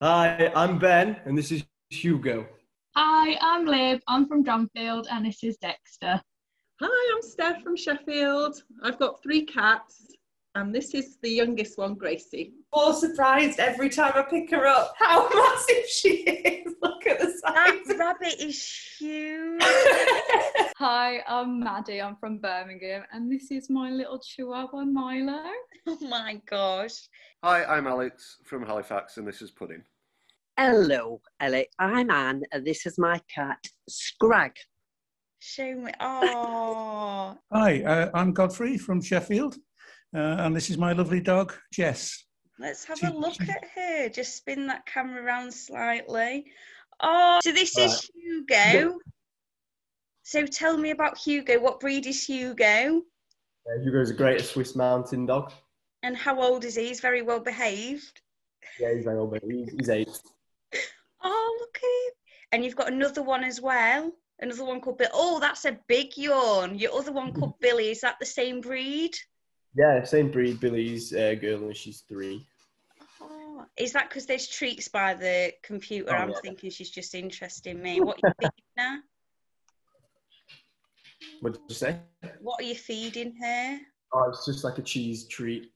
Hi, I'm Ben, and this is Hugo. Hi, I'm Liv. I'm from Dronfield, and this is Dexter. Hi, I'm Steph from Sheffield. I've got three cats, and this is the youngest one, Gracie. More surprised every time I pick her up how massive she is. Look at the That size. rabbit is huge. Hi, I'm Maddy. I'm from Birmingham, and this is my little Chihuahua, Milo. Oh my gosh. Hi, I'm Alex from Halifax, and this is Puddin. Hello, Ellie. I'm Anne, and this is my cat, Scrag. Show me. Oh. Hi, I'm Godfrey from Sheffield, and this is my lovely dog, Jess. Let's have a look at her. Just spin that camera around slightly. Oh, so this is Hugo. So tell me about Hugo. What breed is Hugo? Hugo's a great Swiss Mountain Dog. And how old is he? He's very well behaved. Yeah, he's very old, but he's 8. Oh, look at him. And you've got another one as well. Another one called Bill. Oh, that's a big yawn. Your other one called Billy. Is that the same breed? Yeah, same breed. Billy's a girl, and she's 3. Oh, is that because there's treats by the computer? Oh, I'm yeah. thinking she's just interested in me. What are you feeding her? What did you say? What are you feeding her? Oh, it's just like a cheese treat.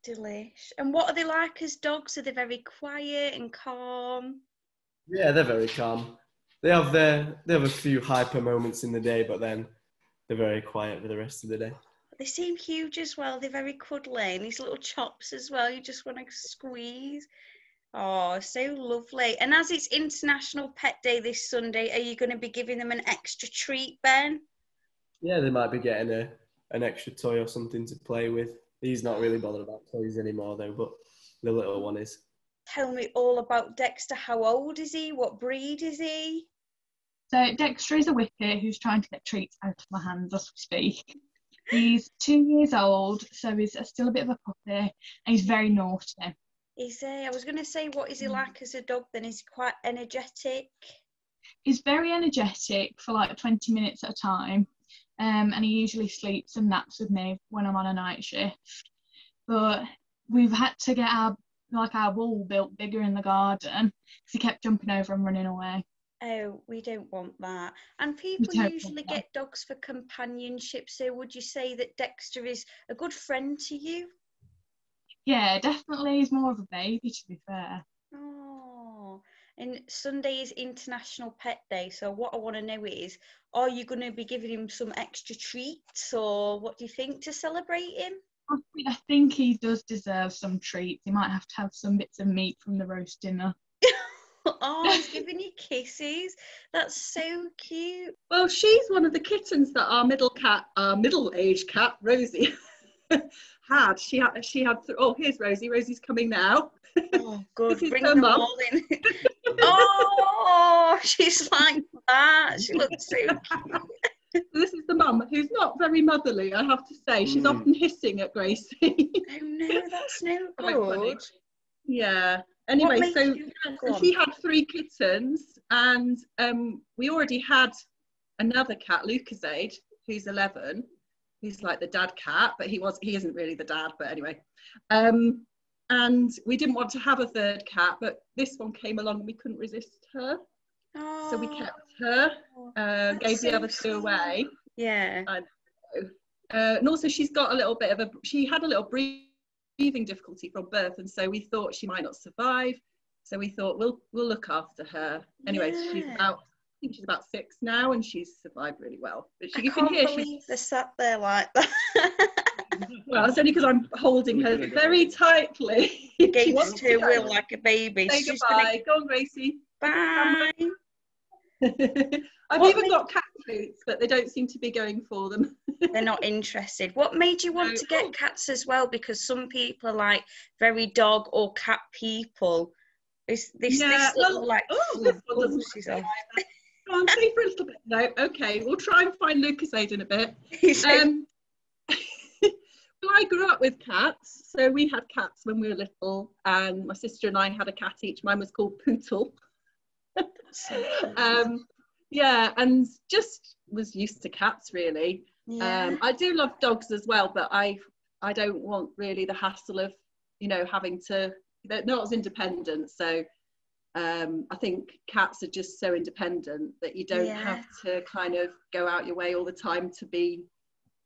Delish. And what are they like as dogs? Are they very quiet and calm? Yeah, they're very calm. They have a few hyper moments in the day, but then they're very quiet for the rest of the day. They seem huge as well. They're very cuddly. And these little chops as well. You just want to squeeze. Oh, so lovely. And as it's International Pet Day this Sunday, are you going to be giving them an extra treat, Ben? Yeah, they might be getting an extra toy or something to play with. He's not really bothered about toys anymore, though, but the little one is. Tell me all about Dexter. How old is he? What breed is he? So Dexter is a whippet who's trying to get treats out of my hands as we speak. He's 2 years old, so he's still a bit of a puppy, and he's very naughty. Is he? I was going to say, what is he like as a dog then? Is he quite energetic? He's very energetic for like 20 minutes at a time, and he usually sleeps and naps with me when I'm on a night shift. But we've had to get our wall built bigger in the garden because he kept jumping over and running away. Oh, we don't want that. And people usually get dogs for companionship, so would you say that Dexter is a good friend to you? Yeah, definitely. He's more of a baby, to be fair. Oh, and Sunday is International Pet Day, so what I want to know is, are you going to be giving him some extra treats, or what do you think to celebrate him? I think he does deserve some treats. He might have to have some bits of meat from the roast dinner. Oh, he's giving you kisses. That's so cute. Well, she's one of the kittens that our middle-aged cat, Rosie, had. She had. Oh, here's Rosie. Rosie's coming now. Oh, good. This is Bring her them mum. all in. Oh, she's like that. She looks so cute. This is the mum, who's not very motherly, I have to say. She's often hissing at Gracie. Oh no, that's no Quite funny. good. Yeah. Anyway, so Go she on. had 3 kittens, and we already had another cat, Lucasade, who's 11. He's like the dad cat, but he isn't really the dad, but anyway. And we didn't want to have a 3rd cat, but this one came along and we couldn't resist her. Oh, So we kept her, gave the other 2 away. Yeah. I know. And also she had a little breathing difficulty from birth, and so we thought she might not survive. So we thought we'll look after her. Anyway, Yeah. I think she's about 6 now, and she's survived really well. But I you can can't hear believe they're sat there like that. well, it's only because I'm holding her very tightly. She wants Against to her go. will like a baby. Say She's goodbye. Go on, Gracie. Bye. I've What even made- got cat treats, but they don't seem to be going for them. They're not interested. What made you want to get cats as well? Because some people are like very dog or cat people. This little like this one doesn't she's like off. it either. Go on, stay for a little bit. No, okay, we'll try and find Lucasade in a bit. Well, I grew up with cats, so we had cats when we were little, and my sister and I had a cat each. Mine was called Poodle. Yeah, and just was used to cats really. Yeah. I do love dogs as well, but I don't want really the hassle of having to. They're not as independent, so I think cats are just so independent that you don't have to kind of go out your way all the time to be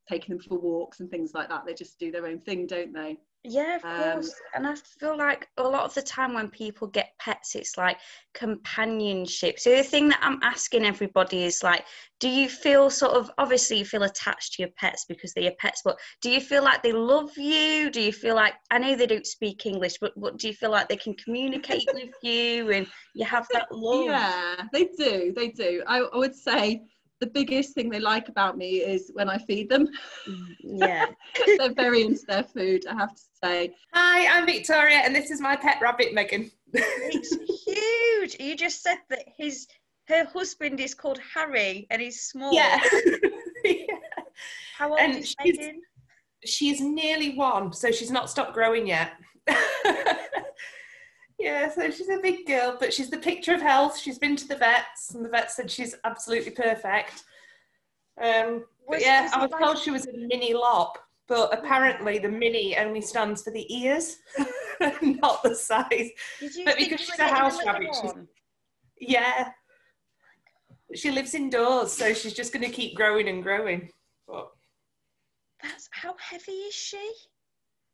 taking them for walks and things like that. They just do their own thing, don't they? Yeah, of course. And I feel like a lot of the time when people get pets, it's like companionship. So the thing that I'm asking everybody is like, do you feel sort of, obviously you feel attached to your pets because they're your pets, but do you feel like they love you? Do you feel like, I know they don't speak English, but do you feel like they can communicate with you and you have that love? Yeah, they do. I would say the biggest thing they like about me is when I feed them. Yeah. They're very into their food, I have to say. Hi, I'm Victoria, and this is my pet rabbit, Meghan. It's huge. You just said that her husband is called Harry and he's small. Yeah. How old is Meghan? She's nearly 1, so she's not stopped growing yet. Yeah, so she's a big girl, but she's the picture of health. She's been to the vets, and the vet said she's absolutely perfect. I was told she was a mini lop, but apparently the mini only stands for the ears, not the size. But because she's a house rabbit, she lives indoors, so she's just going to keep growing and growing. But how heavy is she?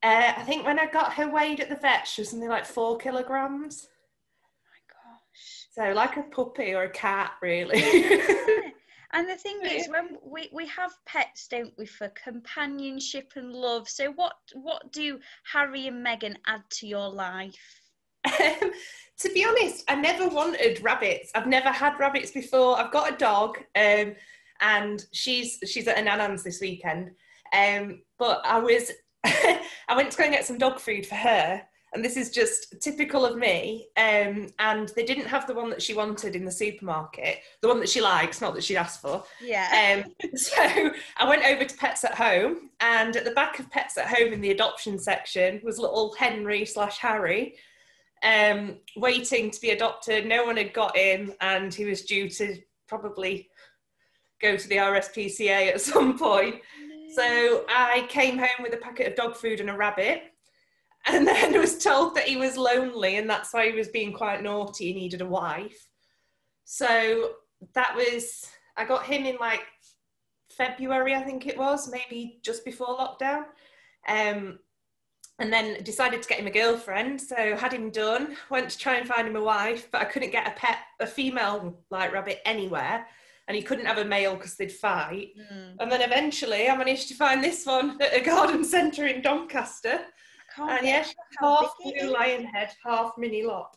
I think when I got her weighed at the vet, she was something like 4 kilograms. Oh my gosh. So like a puppy or a cat, really. Yeah. And the thing is, when we have pets, don't we, for companionship and love. So what do Harry and Meghan add to your life? To be honest, I never wanted rabbits. I've never had rabbits before. I've got a dog, and she's at her nan's this weekend. But I went to go and get some dog food for her, and this is just typical of me. And they didn't have the one that she wanted in the supermarket, the one that she likes, not that she'd asked for. Yeah. So I went over to Pets at Home, and at the back of Pets at Home in the adoption section was little Henry/Harry, waiting to be adopted. No one had got him, and he was due to probably go to the RSPCA at some point. So I came home with a packet of dog food and a rabbit, and then was told that he was lonely and that's why he was being quite naughty and needed a wife. So I got him in like February, I think it was, maybe just before lockdown. And then decided to get him a girlfriend. So had him done, went to try and find him a wife, but I couldn't get a female like rabbit anywhere. And he couldn't have a male because they'd fight. And then eventually I managed to find this one at a garden centre in Doncaster. And she's half blue lion head, half mini lop.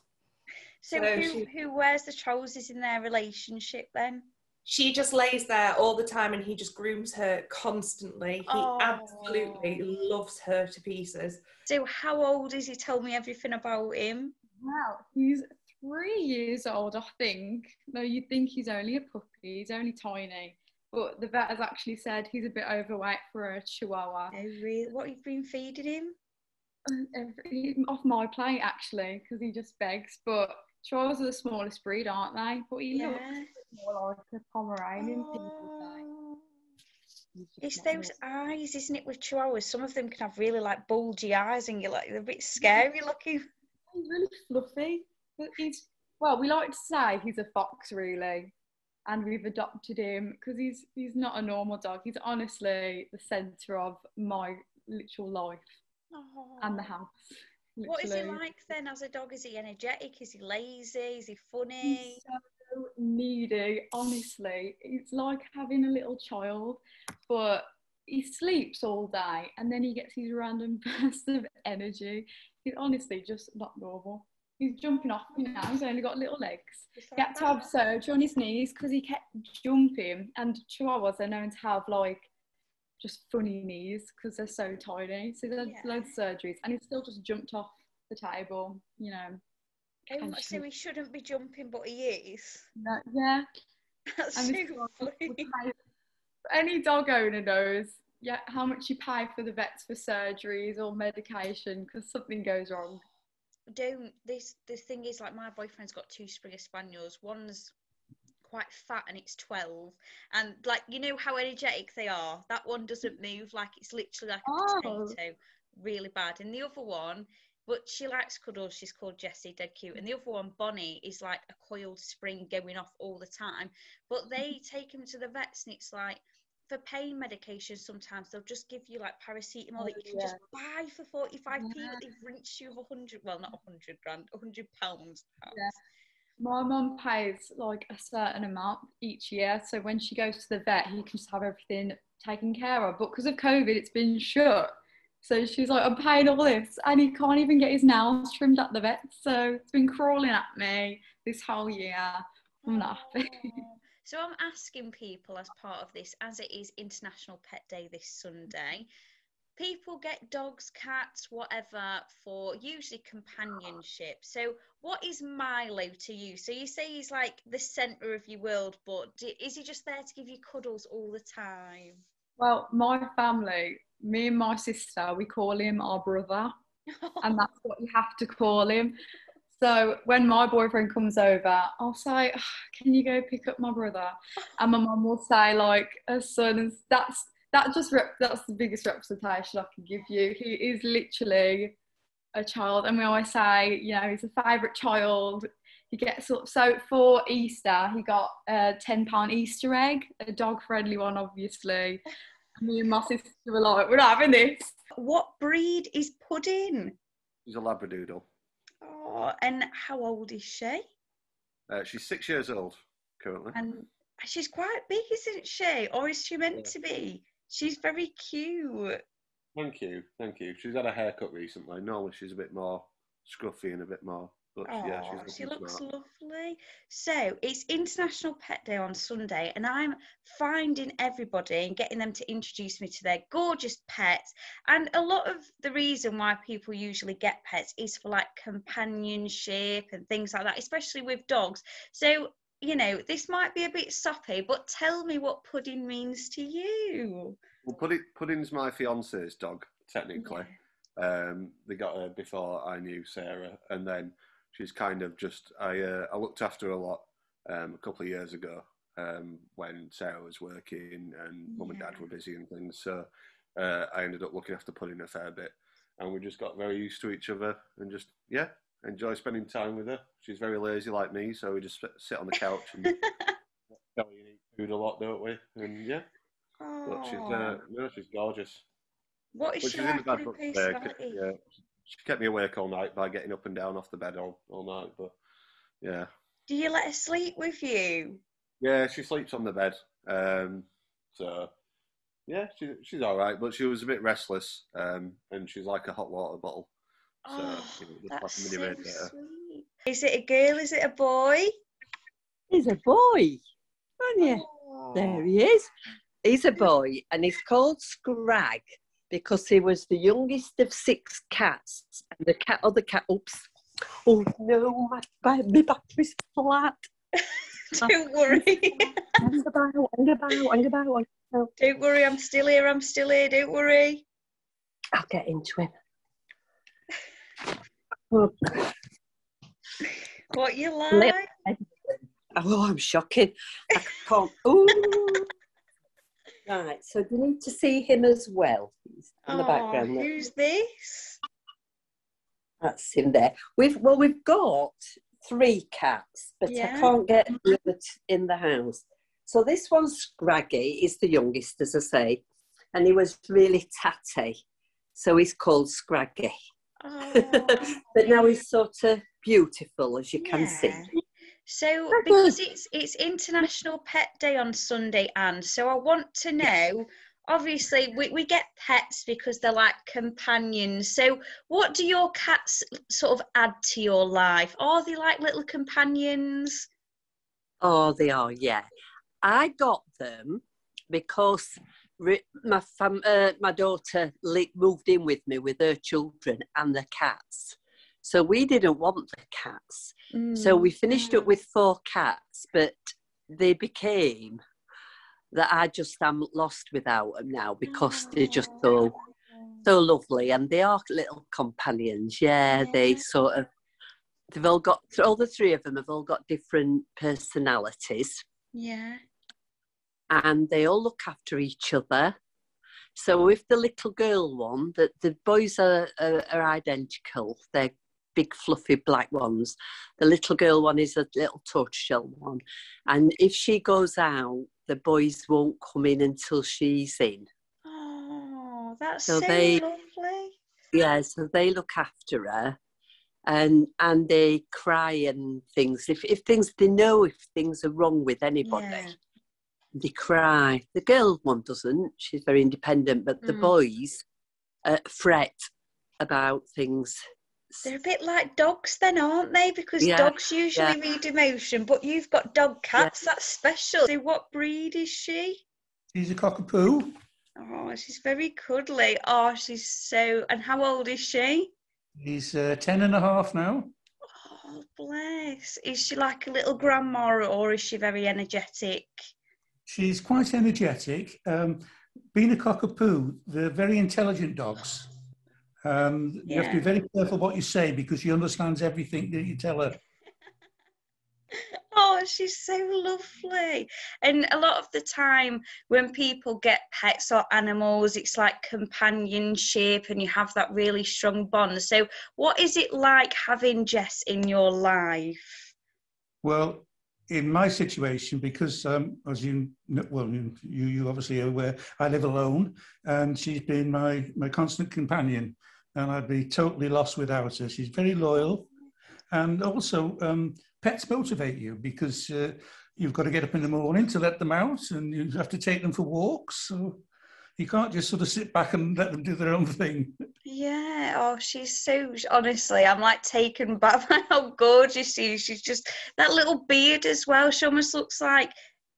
So who wears the trousers in their relationship then? She just lays there all the time and he just grooms her constantly. He absolutely loves her to pieces. So how old is he? Tell me everything about him. Wow, he's 3 years old, I think. No, you'd think he's only a puppy. He's only tiny. But the vet has actually said he's a bit overweight for a Chihuahua. Oh, really? What have you been feeding him? Off my plate, actually, because he just begs. But Chihuahuas are the smallest breed, aren't they? But he looks more like a Pomeranian, people say. It's those eyes, isn't it, with Chihuahuas? Some of them can have really like bulgy eyes and you're like, they're a bit scary looking. He's really fluffy. But we like to say he's a fox, really. And we've adopted him because he's not a normal dog. He's honestly the centre of my literal life and the house. Literally. What is he like then as a dog? Is he energetic? Is he lazy? Is he funny? He's so needy, honestly. It's like having a little child, but he sleeps all day and then he gets these random bursts of energy. He's honestly just not normal. He's jumping off me now. He's only got little legs. He had to have surgery on his knees because he kept jumping. And Chihuahuas are known to have like just funny knees because they're so tiny. So there's loads of surgeries, and he still just jumped off the table. You know. So he shouldn't be jumping, but he is. No, yeah. That's so funny. Any dog owner knows. Yeah, how much you pay for the vets for surgeries or medication because something goes wrong. The thing is, like, my boyfriend's got 2 Springer Spaniels. One's quite fat and it's 12, and like, you know how energetic they are, that one doesn't move, like it's literally like a potato, really bad. And the other one But she likes cuddles. She's called Jessie, dead cute. And the other one, Bonnie, is like a coiled spring going off all the time. But they take him to the vets, and it's like, for pain medication, sometimes they'll just give you like paracetamol that you can just buy for 45p, but they've rinsed you of 100, well, not 100 grand, 100 pounds. Yeah. My mum pays like a certain amount each year, so when she goes to the vet, he can just have everything taken care of. But because of COVID, it's been shut. So she's like, I'm paying all this, and he can't even get his nails trimmed at the vet. So it's been crawling at me this whole year. I'm not happy. So I'm asking people as part of this, as it is International Pet Day this Sunday, people get dogs, cats, whatever, for usually companionship. So what is Milo to you? So you say he's like the centre of your world, but is he just there to give you cuddles all the time? Well, my family, me and my sister, we call him our brother, and that's what you have to call him. So when my boyfriend comes over, I'll say, can you go pick up my brother? And my mum will say, like, a son. And that's the biggest representation I can give you. He is literally a child. And we always say, you know, he's a favourite child. He gets up. So for Easter, he got a £10 Easter egg, a dog-friendly one, obviously. And me and my sister were like, we're not having this. What breed is Puddin? He's a labradoodle. Oh, and how old is she? She's 6 years old currently. And she's quite big, isn't she? Or is she meant to be? She's very cute. Thank you. She's had a haircut recently. Normally she's a bit more scruffy and a bit more. But she looks lovely. So it's International Pet Day on Sunday, and I'm finding everybody and getting them to introduce me to their gorgeous pets. And a lot of the reason why people usually get pets is for like companionship and things like that, especially with dogs. So, you know, this might be a bit soppy, but tell me what Puddin means to you. Well, Puddin's my fiance's dog, technically. Yeah. They got her before I knew Sarah, and then she's kind of just, I looked after her a lot a couple of years ago when Sarah was working and mum and dad were busy and things. So I ended up looking after Puddin a fair bit, and we just got very used to each other and just, enjoy spending time with her. She's very lazy like me, so we just sit on the couch and eat food a lot, don't we? And but she's gorgeous. What is she like in a personality? She kept me awake all night by getting up and down off the bed all night, but yeah. Do you let her sleep with you? Yeah, she sleeps on the bed. So yeah, she's all right, but she was a bit restless, and she's like a hot water bottle. So that's like so sweet. Is it a girl? Is it a boy? He's a boy, aren't you? There he is. He's a boy, and he's called Scrag, because he was the youngest of 6 cats. And the other cat, oops. Oh no, my battery's flat. Don't worry. Hang about. Don't worry, I'm still here, don't worry. I'll get into him. What you like? Oh, I'm shocking. I can't. Ooh. Right, so you need to see him as well. He's in the background there. Who's this? That's him there. We've got 3 cats, but I can't get the other in the house. So this one's Scraggy, he's the youngest, as I say, and he was really tatty, so he's called Scraggy. But now he's sort of beautiful, as you can see. So, because it's International Pet Day on Sunday, Anne, so I want to know, obviously, we get pets because they're like companions. So what do your cats sort of add to your life? Are they like little companions? Oh, they are, yeah. I got them because my daughter moved in with me with her children and the cats. So we didn't want the cats. So we finished up with 4 cats, but they became that I just am lost without them now because they're just so lovely, and they are little companions. They sort of, they've all got, all the 3 of them have all got different personalities. Yeah. And they all look after each other. So if the little girl one, that the boys are identical, they're big fluffy black ones. The little girl one is a little tortoiseshell one. And if she goes out, the boys won't come in until she's in. Oh, that's So so they, lovely. yeah, so they look after her. And they cry and things. If things, they know if things are wrong with anybody, Yeah. they cry. The girl one doesn't. She's very independent, but the boys fret about things. They're a bit like dogs then, aren't they? Because dogs usually read emotion, but you've got dog cats. That's special. So what breed is she? She's a cockapoo. Oh, she's very cuddly. Oh, she's so... And how old is she? He's 10 and a half now. Oh, bless. Is she like a little grandma, or is she very energetic? She's quite energetic. Being a cockapoo, they're very intelligent dogs. You have to be very careful what you say because she understands everything that you tell her. Oh, she's so lovely. And a lot of the time when people get pets or animals, it's like companionship and you have that really strong bond. So what is it like having Jess in your life? Well, in my situation, because as you obviously are aware, I live alone and she's been my constant companion and I'd be totally lost without her. She's very loyal. And also, pets motivate you because you've got to get up in the morning to let them out and you have to take them for walks. So you can't just sort of sit back and let them do their own thing. Yeah, oh, she's so, honestly, I'm like taken back by how gorgeous she is. She's just, that little beard as well, she almost looks like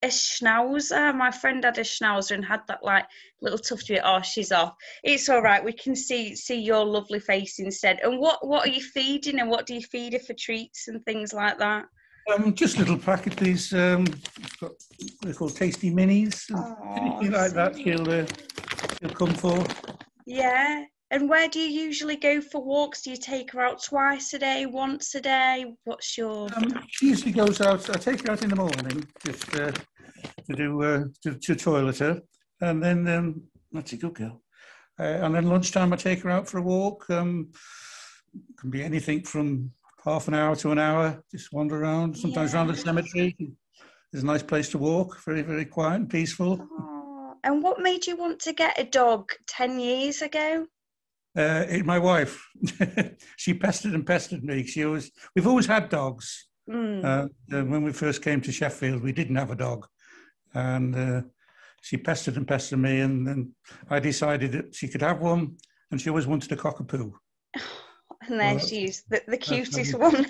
a schnauzer. My friend had a schnauzer and had that like little tuft to it. Oh, she's off. It's all right. We can see your lovely face instead. And what are you feeding and what do you feed her for treats and things like that? Just little packet. These they're called Tasty Minis. Anything like that she'll come for. Yeah. And where do you usually go for walks? Do you take her out twice a day, once a day? What's your... She usually goes out. I take her out in the morning just to do to toilet her, and then that's a good girl. And then lunchtime, I take her out for a walk. Can be anything from half an hour to an hour. Just wander around. Sometimes around the cemetery. There's a nice place to walk. Very, very quiet and peaceful. Oh, and what made you want to get a dog 10 years ago? My wife, she pestered me. We've always had dogs. When we first came to Sheffield, we didn't have a dog. And she pestered me. And then I decided that she could have one. And she always wanted a cockapoo. And there she is, the cutest one.